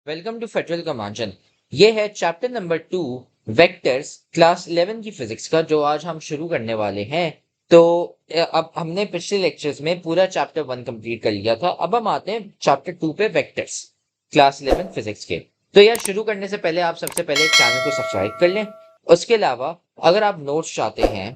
Welcome to federal कमांडन। ये है chapter number 2 vectors class 11 की फिजिक्स का जो आज हम शुरू करने वाले हैं। तो अब हमने पिछले लेक्चर्स में पूरा चैप्टर 1 कंप्लीट कर लिया था। अब हम आते हैं चैप्टर 2 पे वेक्टर्स क्लास 11 फिजिक्स के। तो यार शुरू करने से पहले आप सबसे पहले चैनल को सब्सक्राइब कर लें। उसके अलावा अगर आप नोट्स चाहते हैं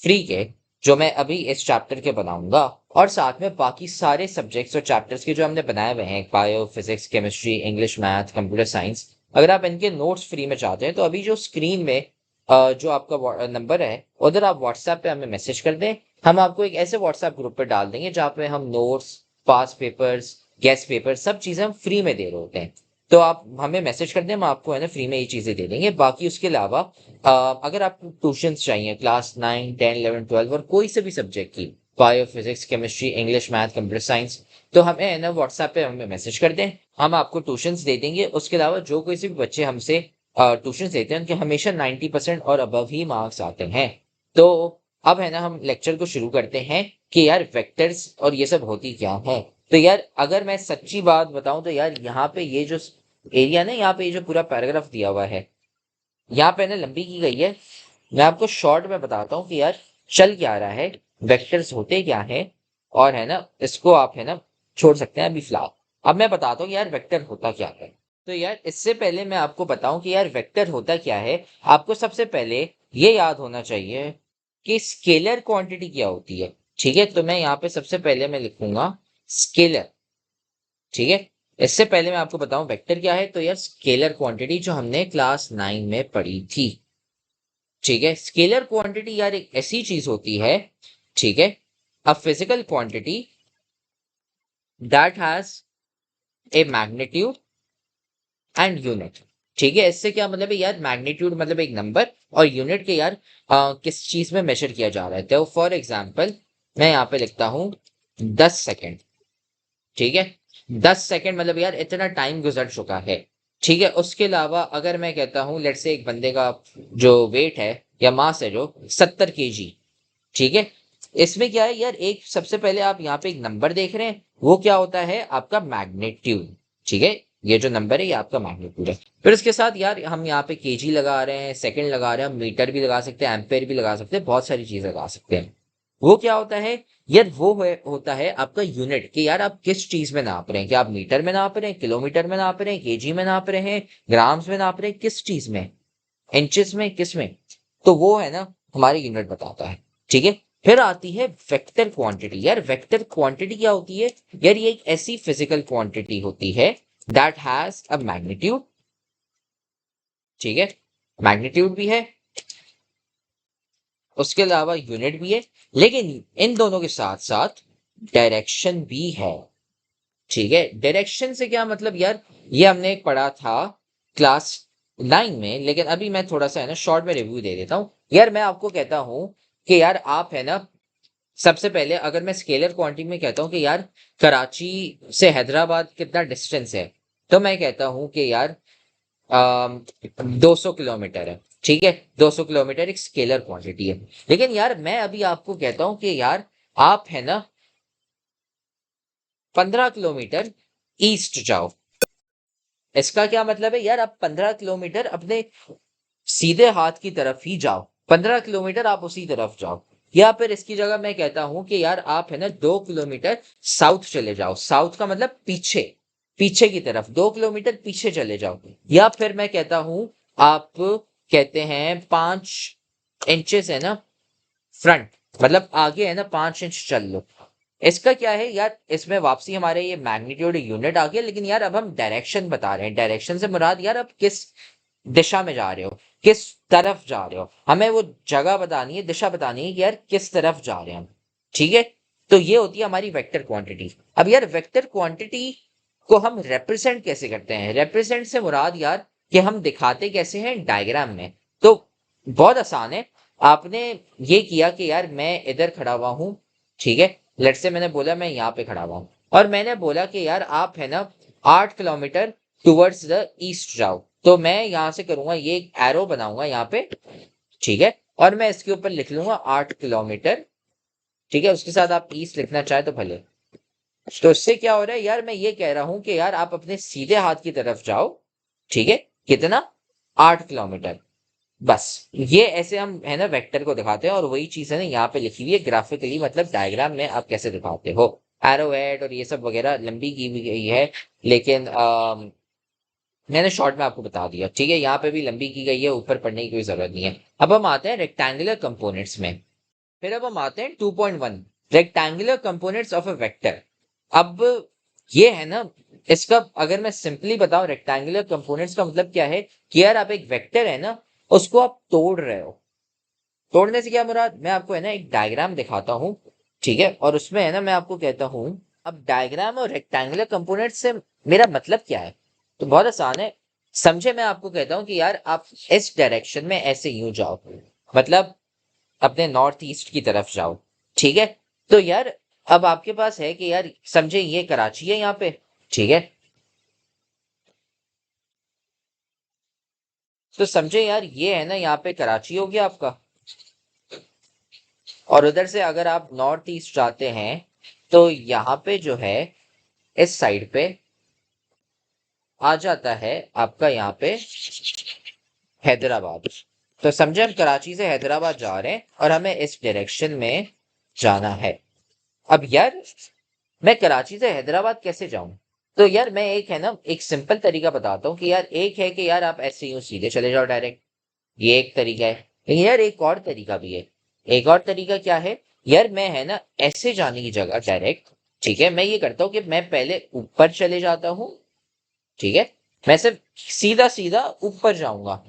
फ्री के, जो मैं अभी इस चैप्टर के बनाऊंगा, और साथ में बाकी सारे सब्जेक्ट्स और चैप्टर्स के जो हमने बनाए हुए हैं, bio, physics, chemistry, English, math, computer science, अगर आप इनके नोट्स फ्री में चाहते हैं तो अभी जो स्क्रीन में जो आपका नंबर है उधर आप व्हाट्सएप पे हमें मैसेज कर दें। हम आपको एक ऐसे व्हाट्सएप ग्रुप पे डाल देंगे जहाँ पे हम नोट्स, पास पेपर्स, गेस्ट पेपर, सब चीजें हम फ्री में दे रहे होते हैं। तो आप हमें मैसेज कर दें, हम आपको है ना फ्री में ये चीजें दे देंगे। बाकी उसके अलावा अगर आपको ट्यूशंस चाहिए क्लास 9, 10, 11, 12 और कोई से भी सब्जेक्ट की, bio, physics, chemistry, English, math, computer science, तो हमें है ना व्हाट्सएप पे हमें मैसेज कर दें, हम आपको ट्यूशंस दे देंगे। उसके अलावा जो कोई से भी बच्चे हमसे ट्यूशंस देते हैं उनके हमेशा 90% और अबव ही मार्क्स आते हैं। तो अब है ना हम लेक्चर को शुरू करते हैं कि यार वेक्टर्स और ये सब होती क्या है। तो यार अगर मैं सच्ची बात बताऊं तो यार यहाँ पे ये जो एरिया ना, यहाँ पे ये जो पूरा पैराग्राफ दिया हुआ है, यहाँ पे ना लंबी की गई है। मैं आपको शॉर्ट में बताता हूँ कि यार चल क्या रहा है, वेक्टर्स होते क्या है, और है ना इसको आप है ना छोड़ सकते हैं अभी फिलहाल। अब मैं बताता हूँ कि यार वेक्टर होता क्या है। तो यार इससे पहले मैं आपको बताऊं कि यार वेक्टर होता क्या है, आपको सबसे पहले ये याद होना चाहिए कि स्केलर क्वांटिटी क्या होती है। ठीक है, तो मैं यहाँ पे सबसे पहले मैं लिखूंगा स्केलर। ठीक है, इससे पहले मैं आपको बताऊं वेक्टर क्या है। तो यार स्केलर क्वांटिटी जो हमने क्लास 9 में पढ़ी थी। ठीक है, स्केलर क्वांटिटी यार एक ऐसी चीज होती है, ठीक है, a physical quantity that has a magnitude and unit. ठीक है, इससे क्या मतलब है यार, मैग्नीट्यूड मतलब एक नंबर, और यूनिट के यार किस चीज में मेजर किया जा रहा है। तो फॉर एग्जांपल मैं यहाँ पे लिखता हूँ 10 सेकेंड। ठीक है, 10 सेकेंड मतलब यार इतना टाइम गुजर चुका है। ठीक है, उसके अलावा अगर मैं कहता हूँ लेट से एक बंदे का जो वेट है या मास है जो 70 kg। ठीक है, इसमें क्या है यार, एक सबसे पहले आप यहाँ पे एक नंबर देख रहे हैं, वो क्या होता है आपका मैग्नीट्यूड। ठीक है, ये जो नंबर है ये आपका मैग्नीट्यूड है। फिर उसके साथ यार हम यहाँ पे केजी लगा रहे हैं, सेकंड लगा रहे हैं, हम मीटर भी लगा सकते हैं, एम्पेयर भी लगा सकते हैं, बहुत सारी चीजें लगा सकते हैं। वो क्या होता है यार, होता है आपका यूनिट, कि यार आप किस चीज में नाप रहे हैं, क्या आप मीटर में नाप रहे हैं, किलोमीटर में नाप रहे हैं, केजी में नाप रहे हैं, ग्राम्स में नाप रहे हैं, किस चीज में, इंचेस में, किस में। तो वो है ना हमारी यूनिट बताता है। ठीक है, फिर आती है वेक्टर क्वांटिटी। यार वेक्टर क्वांटिटी क्या होती है यार, ये एक ऐसी फिजिकल क्वांटिटी होती है दैट हैज अ मैग्नीट्यूड। ठीक है, मैग्नीट्यूड भी है, उसके अलावा यूनिट भी है, लेकिन इन दोनों के साथ साथ डायरेक्शन भी है। ठीक है, डायरेक्शन से क्या मतलब यार, ये हमने एक पढ़ा था क्लास 9 में, लेकिन अभी मैं थोड़ा सा है ना शॉर्ट में रिव्यू दे देता हूँ। यार मैं आपको कहता हूँ कि यार आप है ना, सबसे पहले अगर मैं स्केलर क्वांटिटी में कहता हूँ कि यार कराची से हैदराबाद कितना डिस्टेंस है, तो मैं कहता हूँ कि यार 200 किलोमीटर है। ठीक है, 200 किलोमीटर एक स्केलर क्वांटिटी है। लेकिन यार मैं अभी आपको कहता हूं कि यार आप है ना 15 किलोमीटर ईस्ट जाओ। इसका क्या मतलब है यार, आप 15 किलोमीटर अपने सीधे हाथ की तरफ ही जाओ, 15 किलोमीटर आप उसी तरफ जाओ। या फिर इसकी जगह मैं कहता हूं कि यार आप है ना 2 किलोमीटर साउथ चले जाओ। साउथ का मतलब पीछे, पीछे की तरफ 2 किलोमीटर पीछे चले जाओ। या फिर मैं कहता हूं आप कहते हैं 5 इंचेस है ना फ्रंट, मतलब आगे है ना 5 इंच चल लो। इसका क्या है यार, इसमें वापसी हमारे ये मैग्नीट्यूड यूनिट आ गया, लेकिन यार अब हम डायरेक्शन बता रहे हैं। डायरेक्शन से मुराद यार आप किस दिशा में जा रहे हो, किस तरफ जा रहे हो, हमें वो जगह बतानी है, दिशा बतानी है कि यार किस तरफ जा रहे हैं हम। ठीक है, तो ये होती है हमारी वेक्टर क्वांटिटी। अब यार वेक्टर क्वांटिटी को हम रिप्रेजेंट कैसे करते हैं, रिप्रेजेंट से मुराद यार कि हम दिखाते कैसे हैं डायग्राम में। तो बहुत आसान है, आपने ये किया कि यार मैं इधर खड़ा हुआ हूं। ठीक है, लेट से मैंने बोला मैं यहाँ पे खड़ा हुआ हूं, और मैंने बोला कि यार आप है ना 8 किलोमीटर टुवर्ड्स द ईस्ट जाओ। तो मैं यहां से करूंगा ये एक एरो बनाऊंगा यहाँ पे। ठीक है, और मैं इसके ऊपर लिख लूंगा 8 किलोमीटर। ठीक है, उसके साथ आप ईस्ट लिखना चाहे तो भले। तो इससे क्या हो रहा है यार, मैं ये कह रहा हूं कि यार आप अपने सीधे हाथ की तरफ जाओ। ठीक है, कितना? 8 किलोमीटर। बस ये ऐसे हम है ना वेक्टर को दिखाते हैं, और वही चीज है ना यहाँ पे लिखी हुई है ग्राफिकली, मतलब डायग्राम में आप कैसे दिखाते हो। एरोहेड और ये सब वगैरह लंबी की भी गई है, लेकिन मैंने शॉर्ट में आपको बता दिया। ठीक है, यहाँ पे भी लंबी की गई है, ऊपर पढ़ने की कोई जरूरत नहीं है। अब हम आते हैं रेक्टेंगुलर कंपोनेंट्स में। फिर अब हम आते हैं 2.1, rectangular components of a vector. अब ये है ना, इसका अगर मैं सिंपली बताऊं रेक्टेंगुलर कंपोनेंट्स का मतलब क्या है कि यार आप एक वेक्टर है ना, उसको आप तोड़ रहे हो। तोड़ने से क्या मुराद, मैं आपको है ना एक डायग्राम दिखाता हूँ। ठीक है, और उसमें है ना मैं आपको कहता हूँ, अब डायग्राम और रेक्टेंगुलर कंपोनेंट से मेरा मतलब क्या है। तो बहुत आसान है, समझे। मैं आपको कहता हूँ कि यार आप इस डायरेक्शन में ऐसे यूं जाओ, मतलब अपने नॉर्थ ईस्ट की तरफ जाओ। ठीक है, तो यार अब आपके पास है कि यार समझे ये कराची है यहाँ पे। ठीक है, तो समझे यार ये है ना यहाँ पे कराची हो गया आपका। और उधर से अगर आप नॉर्थ ईस्ट जाते हैं तो यहाँ पे जो है इस साइड पे आ जाता है आपका यहाँ पे हैदराबाद। तो समझे हम कराची से हैदराबाद जा रहे हैं और हमें इस डायरेक्शन में जाना है। अब यार मैं कराची से हैदराबाद कैसे जाऊं। तो यार मैं एक है ना एक सिंपल तरीका बताता हूँ कि यार एक है कि यार आप ऐसे यूं सीधे चले जाओ डायरेक्ट। ये एक तरीका है, लेकिन यार एक और तरीका भी है। एक और तरीका क्या है, यार मैं है ना ऐसे जाने की जगह डायरेक्ट, ठीक है, मैं ये करता हूँ कि मैं पहले ऊपर चले जाता हूँ। ठीक है, मैं सिर्फ सीधा सीधा ऊपर जाऊंगा,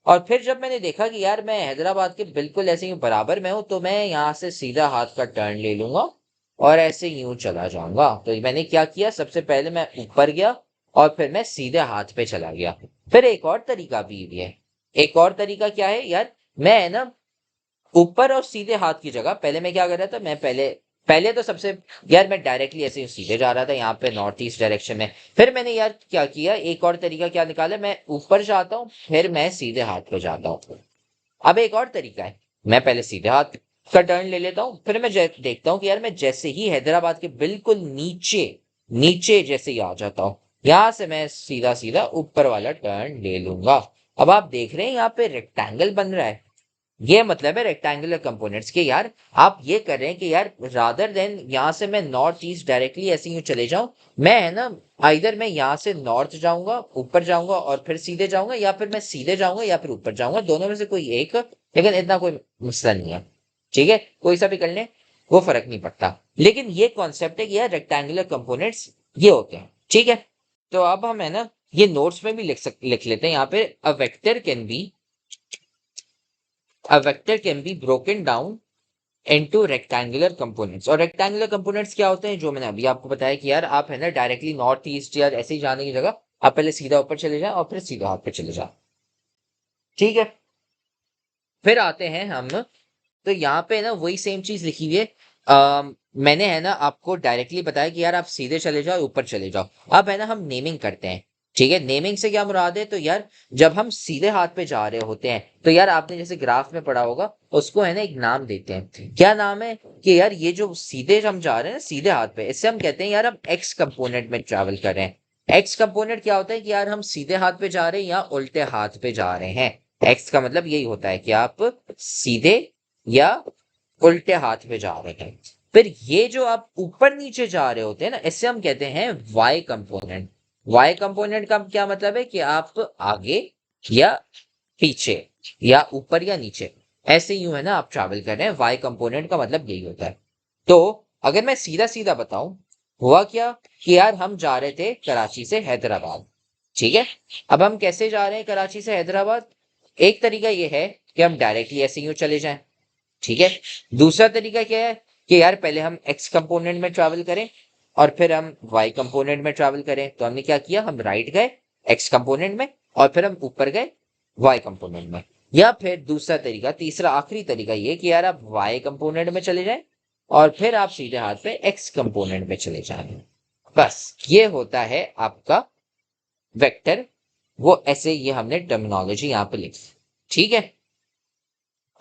और फिर जब मैंने देखा कि यार मैं हैदराबाद के बिल्कुल ऐसे ही बराबर में हूं, तो मैं यहाँ से सीधा हाथ का टर्न ले लूंगा और ऐसे यूं चला जाऊंगा। तो मैंने क्या किया, सबसे पहले मैं ऊपर गया और फिर मैं सीधे हाथ पे चला गया। फिर एक और तरीका भी है। एक और तरीका क्या है यार, मैं है ना ऊपर और सीधे हाथ की जगह पहले मैं क्या कर रहा था, मैं पहले पहले तो सबसे यार मैं डायरेक्टली ऐसे ही सीधे जा रहा था यहाँ पे नॉर्थ ईस्ट डायरेक्शन में। फिर मैंने यार क्या किया, एक और तरीका क्या निकाला, मैं ऊपर जाता हूँ फिर मैं सीधे हाथ पे जाता हूँ। अब एक और तरीका है, मैं पहले सीधे हाथ का टर्न ले लेता हूँ, फिर मैं देखता हूँ कि यार मैं जैसे ही हैदराबाद के बिल्कुल नीचे नीचे जैसे ही आ जाता हूँ, यहां से मैं सीधा सीधा ऊपर वाला टर्न ले लूंगा। अब आप देख रहे हैं यहाँ पे रेक्टेंगल बन रहा है। ये मतलब है रेक्टेंगुलर कंपोनेंट्स के यार। आप ये कर रहे हैं कि यार रादर देन यहाँ से मैं नॉर्थ ईस्ट डायरेक्टली ऐसे यूं चले जाऊं, मैं है ना इधर मैं यहाँ से नॉर्थ जाऊंगा, ऊपर जाऊंगा और फिर सीधे जाऊंगा, या फिर मैं सीधे जाऊंगा या फिर ऊपर जाऊंगा, दोनों में से कोई एक। लेकिन इतना कोई मसला नहीं है। ठीक है, कोई सा भी कर ले, वो फर्क नहीं पड़ता। लेकिन ये कॉन्सेप्ट है कि यार रेक्टेंगुलर कंपोनेंट्स ये होते हैं। ठीक है, तो अब हम है ना ये नोट्स में भी लिख लेते हैं यहाँ पे, a vector can be, a vector can be broken down into rectangular components। और rectangular components क्या होते हैं, जो मैंने अभी आपको बताया कि यार आप है ना डायरेक्टली नॉर्थ ईस्ट या ऐसे ही जाने की जगह आप पहले सीधा ऊपर चले जाए और फिर सीधा हाथ पे चले जाए। ठीक है, फिर आते हैं हम, तो यहाँ पे ना वही सेम चीज लिखी हुई है। मैंने है ना आपको डायरेक्टली बताया कि यार आप सीधे चले जाओ ऊपर चले जाओ। अब है ना हम नेमिंग करते हैं। ठीक है, नेमिंग से क्या मुराद है, तो यार जब हम सीधे हाथ पे जा रहे होते हैं तो यार आपने जैसे ग्राफ में पढ़ा होगा, उसको है ना एक नाम देते हैं। क्या नाम है कि यार ये जो सीधे हम जा रहे हैं ना सीधे हाथ पे, इससे हम कहते हैं यार हम एक्स कंपोनेंट में ट्रैवल कर रहे हैं। एक्स कंपोनेंट क्या होता है कि यार हम सीधे हाथ पे जा रहे हैं या उल्टे हाथ पे जा रहे हैं। एक्स का मतलब यही होता है कि आप सीधे या उल्टे हाथ में जा रहे हैं। फिर ये जो आप ऊपर नीचे जा रहे होते हैं ना, इससे हम कहते हैं वाई कंपोनेंट। वाई कंपोनेंट का क्या मतलब है कि आप आगे या पीछे या ऊपर या नीचे ऐसे यूं है ना आप ट्रैवल कर रहे हैं। वाई कंपोनेंट का मतलब यही होता है। तो अगर मैं सीधा सीधा बताऊं, हुआ क्या कि यार हम जा रहे थे कराची से हैदराबाद। ठीक है, अब हम कैसे जा रहे हैं कराची से हैदराबाद, एक तरीका ये है कि हम डायरेक्टली ऐसे यूं चले जाएं। ठीक है, दूसरा तरीका क्या है कि यार पहले हम एक्स कंपोनेंट में ट्रैवल करें और फिर हम वाई कंपोनेंट में ट्रैवल करें। तो हमने क्या किया, हम राइट गए एक्स कंपोनेंट में और फिर हम ऊपर गए वाई कंपोनेंट में। या फिर दूसरा तरीका, तीसरा आखिरी तरीका ये कि यार आप वाई कंपोनेंट में चले जाएं और फिर आप सीधे हाथ पे एक्स कंपोनेंट में चले जाएं। बस ये होता है आपका वेक्टर। वो ऐसे ये हमने टर्मिनोलॉजी यहाँ पे लिखी। ठीक है,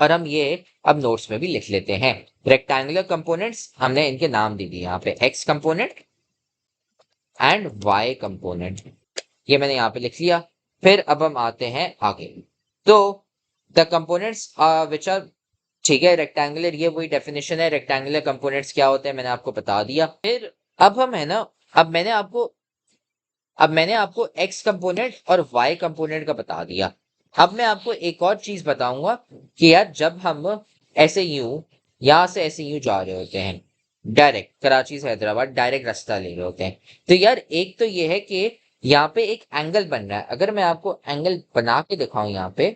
और हम ये अब नोट्स में भी लिख लेते हैं। रेक्टेंगुलर कंपोनेंट्स हमने इनके नाम दे दिए यहाँ पे, x component and y component, ये मैंने यहाँ पे लिख लिया। फिर अब हम आते हैं आगे। तो द कंपोनेंट्स विच आर, ठीक है, रेक्टेंगुलर, ये वही डेफिनेशन है, रेक्टेंगुलर कंपोनेंट्स क्या होते हैं मैंने आपको बता दिया। फिर अब हम है ना, अब मैंने आपको एक्स कंपोनेंट और वाई कंपोनेंट का बता दिया। अब मैं आपको एक और चीज बताऊंगा कि यार जब हम ऐसे यूं यहां से ऐसे यूं जा रहे होते हैं, डायरेक्ट कराची से हैदराबाद डायरेक्ट रास्ता ले रहे होते हैं, तो यार एक तो ये है कि यहाँ पे एक एंगल बन रहा है। अगर मैं आपको एंगल बना के दिखाऊं यहाँ पे,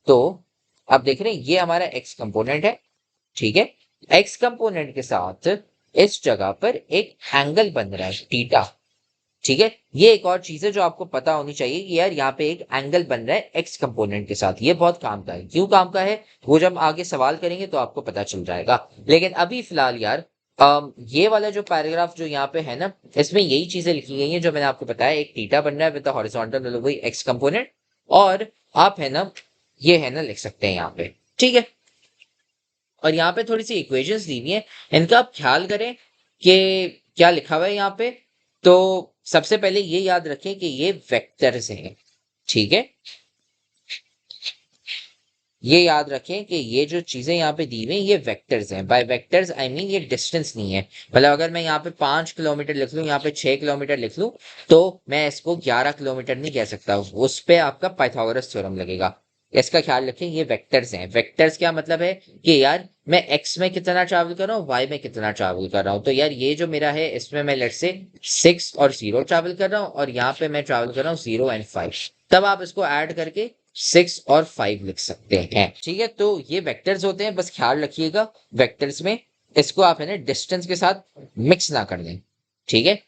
तो आप देख रहे हैं ये हमारा एक्स कंपोनेंट है, ठीक है। एक्स कंपोनेंट के साथ इस जगह पर एक एंगल बन रहा है थीटा, ठीक है। ये एक और चीज है जो आपको पता होनी चाहिए कि यार यहाँ पे एक एंगल बन रहा है एक्स कंपोनेंट के साथ। ये बहुत काम का है। क्यों काम का है वो जब आगे सवाल करेंगे तो आपको पता चल जाएगा। लेकिन अभी फिलहाल यार ये वाला जो पैराग्राफ जो यहाँ पे है ना, इसमें यही चीजें लिखी गई हैं जो मैंने आपको बताया। एक थीटा बन रहा है विद हॉरिजॉन्टल वही एक्स कंपोनेंट, और आप है ना ये है ना लिख सकते हैं यहाँ पे, ठीक है। और यहाँ पे थोड़ी सी इक्वेशंस दी हुई है, इनका आप ख्याल करें कि क्या लिखा हुआ है यहाँ पे। तो सबसे पहले ये याद रखें कि ये वेक्टर्स हैं, ठीक है। ये याद रखें कि ये जो चीजें यहाँ पे दी हुई हैं ये वेक्टर्स हैं। बाय वेक्टर्स आई मीन ये डिस्टेंस नहीं है। मतलब अगर मैं यहाँ पे 5 किलोमीटर लिख लूँ, यहाँ पे 6 किलोमीटर लिख लूँ, तो मैं इसको 11 किलोमीटर नहीं कह सकता, उस पे आपका पाइथागोरस थ्योरम लगेगा। इसका ख्याल रखें, ये वेक्टर्स हैं। वेक्टर्स क्या मतलब है कि यार मैं एक्स में कितना ट्रैवल कर रहा हूँ, वाई में कितना ट्रैवल कर रहा हूँ। तो यार ये जो मेरा है इसमें मैं लेट से 6 और 0 ट्रैवल कर रहा हूँ, और यहाँ पे मैं ट्रैवल कर रहा हूँ 0 और 5। तब आप इसको ऐड करके 6 और 5 लिख सकते हैं, ठीक है। तो ये वेक्टर्स होते हैं, बस ख्याल रखिएगा वेक्टर्स में इसको आप है ना डिस्टेंस के साथ मिक्स ना कर दें, ठीक है।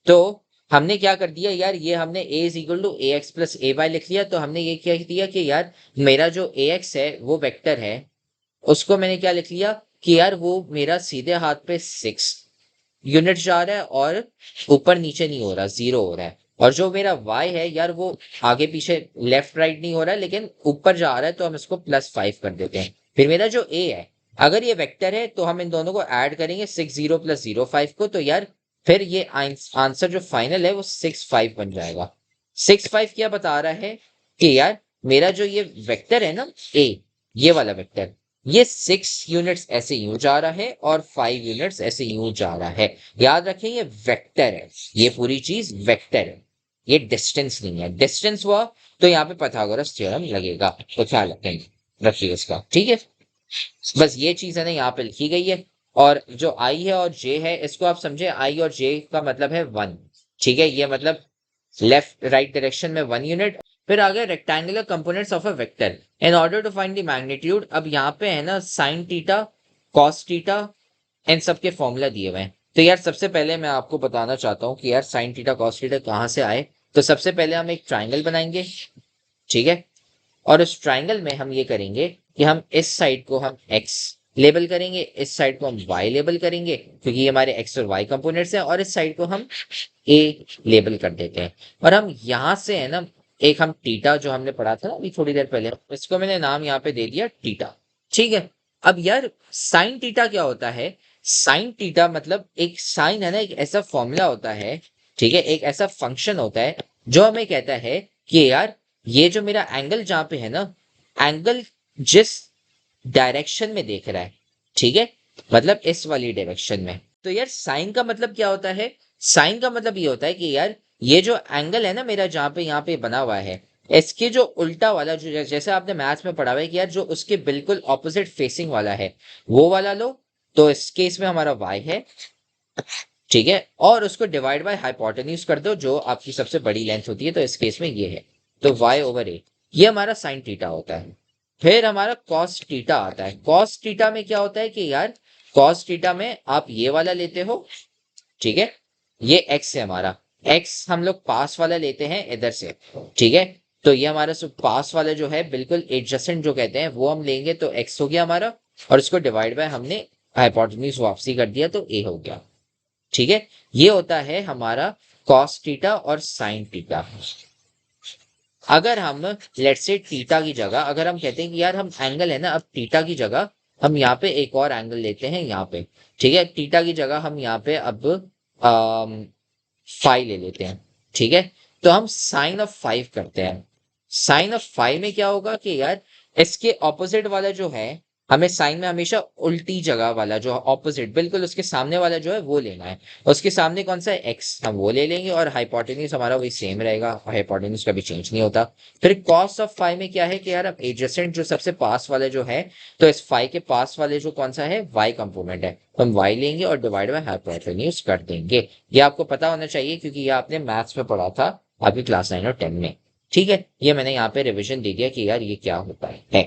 तो हमने क्या कर दिया यार, ये हमने a is equal to a x plus a y लिख लिया। तो हमने ये क्या किया कि यार मेरा जो ए एक्स है वो वेक्टर है, उसको मैंने क्या लिख लिया कि यार वो मेरा सीधे हाथ पे 6 यूनिट जा रहा है, और ऊपर नीचे नहीं हो रहा, 0 हो रहा है। और जो मेरा y है यार वो आगे पीछे लेफ्ट राइट नहीं हो रहा है, लेकिन ऊपर जा रहा है, तो हम इसको +5 कर देते हैं। फिर मेरा जो a है, अगर ये वेक्टर है तो हम इन दोनों को ऐड करेंगे 60 + 05 को, तो यार फिर ये आंसर जो फाइनल है वो 65 बन जाएगा। 65 क्या बता रहा है कि यार मेरा जो ये वेक्टर है ना a, ये वाला वेक्टर, ये 6 यूनिट्स ऐसे यूं जा रहा है और 5 यूनिट्स ऐसे यूं जा रहा है। याद रखें ये वेक्टर है, ये पूरी चीज वेक्टर है, ये डिस्टेंस नहीं है। डिस्टेंस हुआ तो यहाँ पे पाइथागोरस थ्योरम लगेगा, तो ख्याल रखिए इसका, ठीक है। बस ये चीज है ना यहाँ पे लिखी गई है। और जो आई है और जे है, इसको आप समझे, आई और जे का मतलब है 1, ठीक है। ये मतलब लेफ्ट राइट डायरेक्शन में 1 यूनिट। फिर आ गया rectangular components of a vector in order to find the magnitude. अब यहाँ पे है ना साइन थीटा, कॉस थीटा, इन सब के फॉर्मूला दिए हुए हैं। तो यार सबसे पहले मैं आपको बताना चाहता हूँ कि यार साइन थीटा कॉस थीटा कहाँ से आए। तो सबसे पहले हम एक ट्राइंगल बनाएंगे, ठीक है। और उस ट्राइंगल में हम ये करेंगे कि हम इस साइड को हम x लेबल करेंगे, इस साइड को हम y लेबल करेंगे, क्योंकि ये हमारे x और y कंपोनेंट्स हैं, और इस साइड को हम a लेबल कर देते हैं। और हम यहाँ से है ना एक हम थीटा जो हमने पढ़ा था ना अभी थोड़ी देर पहले, इसको मैंने नाम यहाँ पे दे दिया थीटा, ठीक है। अब यार साइन थीटा क्या होता है? साइन थीटा मतलब एक साइन है ना, एक ऐसा फॉर्मूला होता है, ठीक है, एक ऐसा फंक्शन होता है जो हमें कहता है कि यार ये जो मेरा एंगल जहां पे है ना, एंगल जिस डायरेक्शन में देख रहा है, ठीक है, मतलब इस वाली डायरेक्शन में। तो यार साइन का मतलब क्या होता है? साइन का मतलब ये होता है कि यार ये जो एंगल है ना मेरा जहां पे यहाँ पे बना हुआ है, इसके जो उल्टा वाला जो जैसे आपने मैथ्स में पढ़ा हुआ है कि यार जो उसके बिल्कुल ऑपोजिट फेसिंग वाला है वो वाला लो। तो इस केस में हमारा y है, ठीक है, और उसको डिवाइड बाय हाइपोटेन्यूज कर दो जो आपकी सबसे बड़ी लेंथ होती है, तो इस केस में ये है, तो y/a, ये हमारा साइन थीटा होता है। फिर हमारा कॉस थीटा आता है। कॉस थीटा में क्या होता है कि यार कॉस थीटा में आप ये वाला लेते हो, ठीक है, ये x है हमारा, x हम लोग पास वाला लेते हैं इधर से, ठीक है। तो ये हमारा पास वाला जो है बिल्कुल एडजेसेंट जो कहते हैं वो हम लेंगे, तो x हो गया हमारा, और इसको डिवाइड बाय हमने हाइपोटेन्यूज वापसी कर दिया, तो a हो गया, ठीक है। ये होता है हमारा कॉस थीटा और साइन थीटा। अगर हम लेट्स से थीटा की जगह अगर हम कहते हैं कि यार हम एंगल है ना, अब थीटा की जगह हम यहाँ पे एक और एंगल लेते हैं यहाँ पे, ठीक है। थीटा की जगह हम यहाँ पे अब 5 ले लेते हैं, ठीक है। तो हम साइन ऑफ 5 करते हैं। साइन ऑफ 5 में क्या होगा कि यार इसके ऑपोजिट वाला जो है, हमें साइन में हमेशा उल्टी जगह वाला जो ऑपोजिट बिल्कुल उसके सामने वाला जो है वो लेना है। उसके सामने कौन सा है, एक्स, हम वो ले लेंगे और हाइपोटेन्यूज हमारा वही सेम रहेगा, हाइपोटेन्यूज कभी चेंज नहीं होता। फिर कॉस ऑफ 5 में क्या है कि यार अब एडजेसेंट जो सबसे पास वाले जो है, तो इस 5 के पास वाले जो कौन सा है, वाई कंपोनेंट है, तो हम वाई लेंगे और डिवाइड बाय हाइपोटेन्यूज कर देंगे। ये आपको पता होना चाहिए क्योंकि ये आपने मैथ्स में पढ़ा था आपकी क्लास 9 और 10 में, ठीक है। ये मैंने यहाँ पे रिवीजन दे दिया कि यार ये क्या होता है।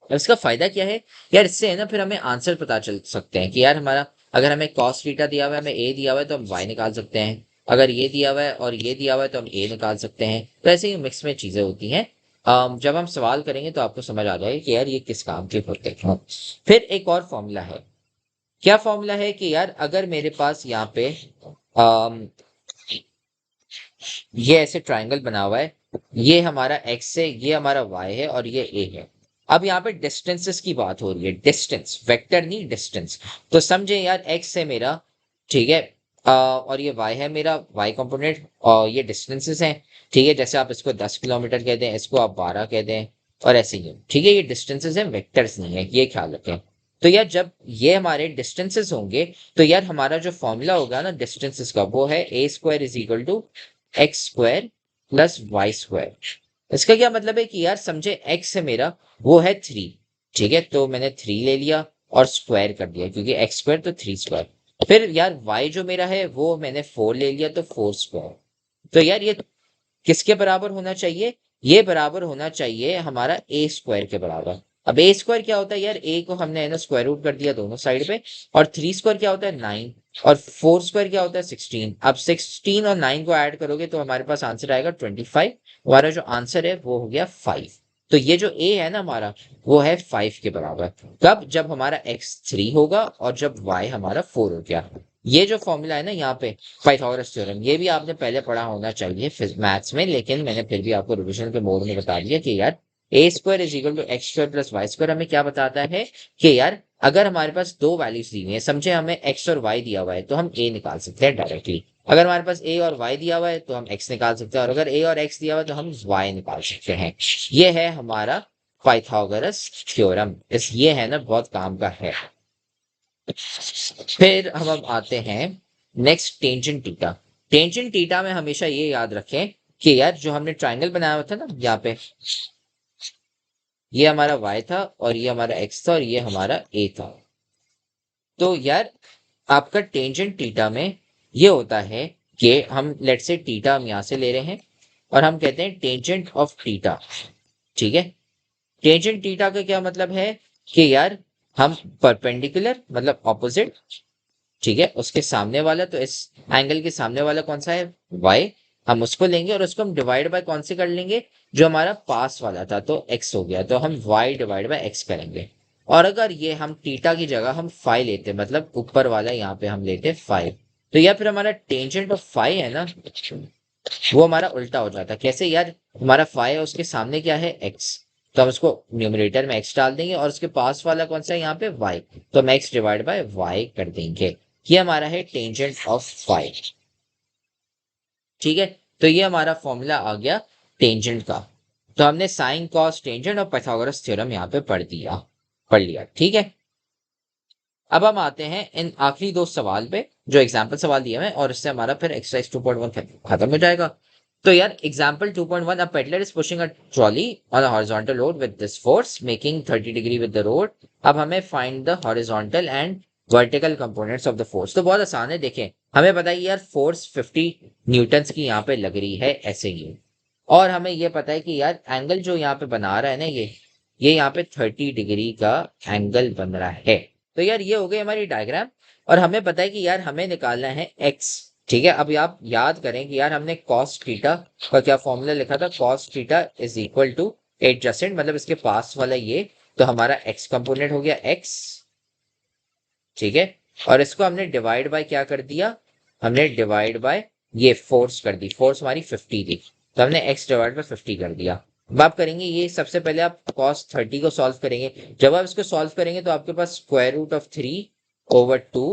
अब इसका फायदा क्या है यार, इससे है ना फिर हमें आंसर पता चल सकते हैं कि यार हमारा, अगर हमें कॉस थीटा दिया हुआ है, हमें ए दिया हुआ है, तो हम वाई निकाल सकते हैं। अगर ये दिया हुआ है और ये दिया हुआ है तो हम ए निकाल सकते हैं। तो ऐसे ही मिक्स में चीजें होती हैं। जब हम सवाल करेंगे तो आपको समझ आ जाएगा कि यार ये किस काम के होते हैं। फिर एक और फॉर्मूला है। क्या फॉर्मूला है कि यार अगर मेरे पास यहाँ पे अम, ये ऐसे ट्राइंगल बना हुआ है, ये हमारा एक्स है, ये हमारा वाई है और ये ए है। अब यहाँ पे डिस्टेंसेस की बात हो रही है, डिस्टेंस, वेक्टर नहीं डिस्टेंस। तो समझे यार एक्स है मेरा, ठीक है, और ये वाई है मेरा, वाई कंपोनेंट, और ये डिस्टेंसेस हैं, ठीक है। जैसे आप इसको 10 किलोमीटर कह दें, इसको आप 12 कह दें, और ऐसे ही, ठीक है। ये डिस्टेंसेस हैं, वेक्टर्स नहीं है, ये ख्याल रखें। तो यार जब ये हमारे डिस्टेंसेस होंगे, तो यार हमारा जो फॉर्मूला होगा ना डिस्टेंसेस का, वो है a square is equal to x square plus y square. इसका क्या मतलब है कि यार समझे एक्स है मेरा, वो है 3, ठीक है, तो मैंने 3 ले लिया और स्क्वायर कर दिया क्योंकि एक्स स्क्वायर तो 3 स्क्वायर। फिर यार वाई जो मेरा है वो मैंने 4 ले लिया तो 4 स्क्वायर। तो यार ये किसके बराबर होना चाहिए, ये बराबर होना चाहिए हमारा ए स्क्वायर के बराबर। अब ए स्क्वायर क्या होता है यार, ए को हमने है ना स्क्वायर रूट कर दिया दोनों साइड पे, और 3 स्क्वायर क्या होता है 9, और 4 स्क्वायर क्या होता है 16। अब 16 और 9 को ऐड करोगे तो हमारे पास आंसर आएगा 25। हमारा जो आंसर है वो हो गया 5। तो ये जो ए है ना हमारा, वो है 5 के बराबर। कब, जब हमारा एक्स 3 होगा और जब वाई हमारा 4 हो गया। ये जो फॉर्मूला है ना यहाँ पे, पाइथागोरस थ्योरम, ये भी आपने पहले पढ़ा होना चाहिए मैथ्स में, लेकिन मैंने फिर भी आपको रिविजन के मोड में बता दिया कि यार a square is equal to x square plus y square हमें क्या बताता है कि यार अगर हमारे पास दो वैल्यूज दी हुई है, समझे हमें एक्स और वाई दिया हुआ है, तो हम ए निकाल सकते हैं डायरेक्टली। अगर हमारे पास ए और वाई दिया हुआ है तो हम एक्स निकाल सकते हैं, और अगर ए और एक्स दिया हुआ है तो हम वाई निकाल सकते हैं। ये है हमारा पाइथागोरस थ्योरम। इस ये है ना बहुत काम का है। फिर हम अब आते हैं next, tangent theta. Tangent theta में हमेशा ये याद रखें कि यार जो हमने ट्राइंगल बनाया हुआ था ना यहाँ पे, ये हमारा y था और ये हमारा x था और ये हमारा a था। तो यार आपका टेंजेंट थीटा में ये होता है कि हम लेट से थीटा हम यहाँ से ले रहे हैं और हम कहते हैं टेंजेंट ऑफ थीटा, ठीक है। टेंजेंट थीटा का क्या मतलब है कि यार हम परपेंडिकुलर मतलब ऑपोजिट, ठीक है, उसके सामने वाला, तो इस एंगल के सामने वाला कौन सा है, y, हम उसको लेंगे और उसको हम डिवाइड बाय कौन से कर लेंगे, जो हमारा पास वाला था, तो x हो गया, तो हम y डिवाइड बाय x करेंगे। और अगर ये हम थीटा की जगह हम फाई लेते, मतलब ऊपर वाला यहाँ पे हम लेते 5, तो या फिर हमारा टेंजेंट ऑफ फाई है ना, वो हमारा उल्टा हो जाता। कैसे यार, हमारा फाई है उसके सामने क्या है x, तो हम उसको न्यूमरेटर में x डाल देंगे और उसके पास वाला कौन सा है यहाँ पे y, तो हम x डिवाइड बाय y कर देंगे। ये हमारा है टेंजेंट ऑफ फाई, ठीक है। तो ये हमारा फॉर्मूला आ गया टेंजेंट का। तो हमने साइन कॉस टेंजेंट और पाइथागोरस थ्योरम यहाँ पे पढ़ लिया, ठीक है। अब हम आते हैं इन आखिरी दो सवाल पे जो एग्जाम्पल सवाल दिए हैं, और इससे हमारा फिर एक्सरसाइज 2.1 खत्म हो जाएगा। तो यार example 2.1, a peddler is pushing a trolley on a horizontal road with this force making 30 degree with the road. अब हमें find the horizontal and vertical components of the force. तो बहुत आसान है, देखें हमें पता है यार फोर्स 50 न्यूटन्स की यहाँ पे लग रही है ऐसे ही, और हमें ये पता है कि यार एंगल जो यहाँ पे बना रहा है ना, ये यहाँ पे 30 डिग्री का एंगल बन रहा है। तो यार ये हो गई हमारी डायग्राम, और हमें पता है कि यार हमें निकालना है एक्स, ठीक है। अब आप याद करें कि यार हमने कॉस थीटा का क्या फॉर्मूला लिखा था, cos theta is equal two adjacent, मतलब इसके पास वाला ये, तो हमारा एक्स कंपोनेंट हो गया एक्स, ठीक है। और इसको हमने डिवाइड बाय क्या कर दिया, हमने डिवाइड बाय ये फोर्स कर दी, फोर्स हमारी 50 थी, तो हमने एक्स डिवाइड बाय 50 कर दिया। अब आप करेंगे ये, सबसे पहले आप कॉस 30 को सॉल्व करेंगे। जब आप इसको सॉल्व करेंगे तो आपके पास स्क्वायर रूट ऑफ 3 ओवर 2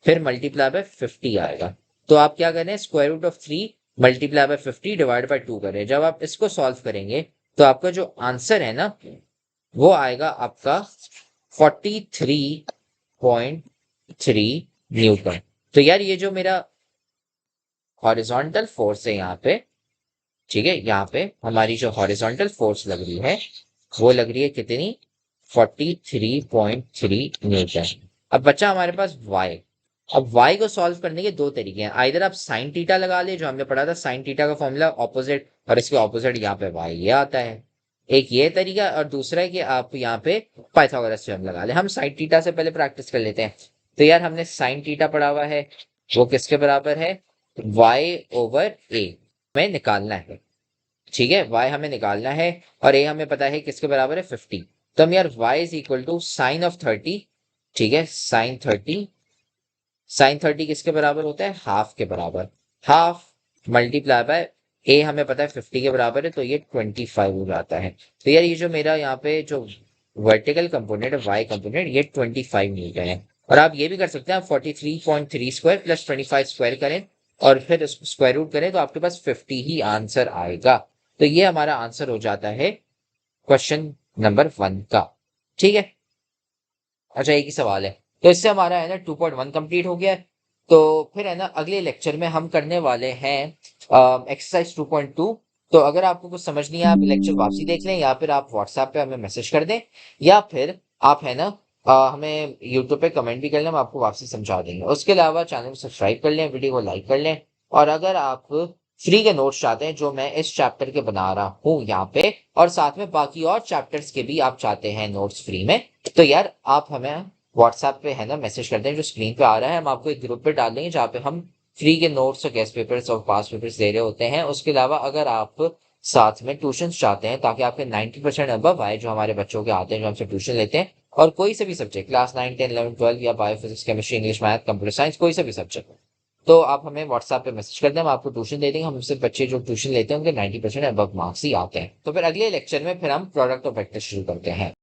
फिर मल्टीप्लाई बाय 50 आएगा। तो आप क्या करें, square root of 3 multiply by 50 divide by 2 करें। जब आप इसको सॉल्व करेंगे तो आपका जो आंसर है ना वो आएगा आपका 43.3 न्यूटन। तो यार ये जो मेरा हॉरिजॉन्टल फोर्स है यहाँ पे, ठीक है, यहाँ पे हमारी जो हॉरिजॉन्टल फोर्स लग रही है वो लग रही है कितनी, 43.3 न्यूटन। अब बचा हमारे पास y। अब y को सॉल्व करने के दो तरीके हैं, आइदर आप साइन थीटा लगा ले, जो हमने पढ़ा था साइन थीटा का फॉर्मूला ऑपोजिट, और इसके ऑपोजिट यहाँ पे y ये आता है। एक ये तरीका, और दूसरा है कि आप यहाँ पे पाइथागोरस थ्योरम लगा ले। हम साइन थीटा से पहले प्रैक्टिस कर लेते हैं। तो यार हमने साइन थीटा पढ़ा हुआ है, वो किसके बराबर है, y/a में निकालना है। ठीक है, y हमें निकालना है और a हमें पता है किसके बराबर है, 50। तो हम यार y is equal to sine of 30, ठीक है, साइन 30 किसके बराबर होता है, हाफ के बराबर, हाफ मल्टीप्लाई बाय a हमें पता है 50 के बराबर है, तो ये 25 हो जाता है। तो यार ये जो मेरा यहाँ पे जो वर्टिकल कंपोनेंट है y कंपोनेंट, ये 25 न्यूटन है। और आप ये भी कर सकते हैं, आप 43.3 स्क्वायर प्लस 25 स्क्वायर करें और फिर स्क्वायर रूट करें तो आपके पास 50 ही आंसर आएगा। तो ये हमारा आंसर हो जाता है क्वेश्चन नंबर 1 का। ठीक है, अच्छा एक ही सवाल है, तो इससे हमारा है ना 2.1 कंप्लीट हो गया है। तो फिर है ना अगले लेक्चर में हम करने वाले हैं एक्सरसाइज 2.2। तो अगर आपको कुछ समझ नहीं आया, आप लेक्चर वापसी देख लें, या फिर आप व्हाट्सएप पे हमें मैसेज कर दें, या फिर आप है ना हमें यूट्यूब पे कमेंट भी कर लें, हम आपको वापसी समझा देंगे। उसके अलावा चैनल को सब्सक्राइब कर लें, वीडियो को लाइक कर लें, और अगर आप फ्री के नोट्स चाहते हैं जो मैं इस चैप्टर के बना रहा हूँ यहाँ पे, और साथ में बाकी और चैप्टर्स के भी आप चाहते हैं नोट्स फ्री में, तो यार आप हमें व्हाट्सएप पे है ना मैसेज करते हैं, जो स्क्रीन पे आ रहा है, हम आपको एक ग्रुप पे डाल देंगे जहाँ पे हम फ्री के नोट्स और गेस्ट पेपर्स और पास पेपर्स दे रहे होते हैं। उसके अलावा अगर आप साथ में ट्यूशन चाहते हैं ताकि आपके 90% अबव आए, जो हमारे बच्चों के आते हैं जो हमसे ट्यूशन लेते हैं, और कोई से भी सब्जेक्ट क्लास 9, 10, 11, 12 या bio physics, chemistry, English, math, computer science, कोई से भी सब्जेक्ट, तो आप हमें व्हाट्सएप पे मैसेज कर दें, हम आपको ट्यूशन दे देंगे। हमसे बच्चे जो ट्यूशन लेते हैं उनके 90% अबव मार्क्स ही आते हैं। तो फिर अगले लेक्चर में फिर हम प्रोडक्ट ऑफ वेक्टर शुरू करते हैं।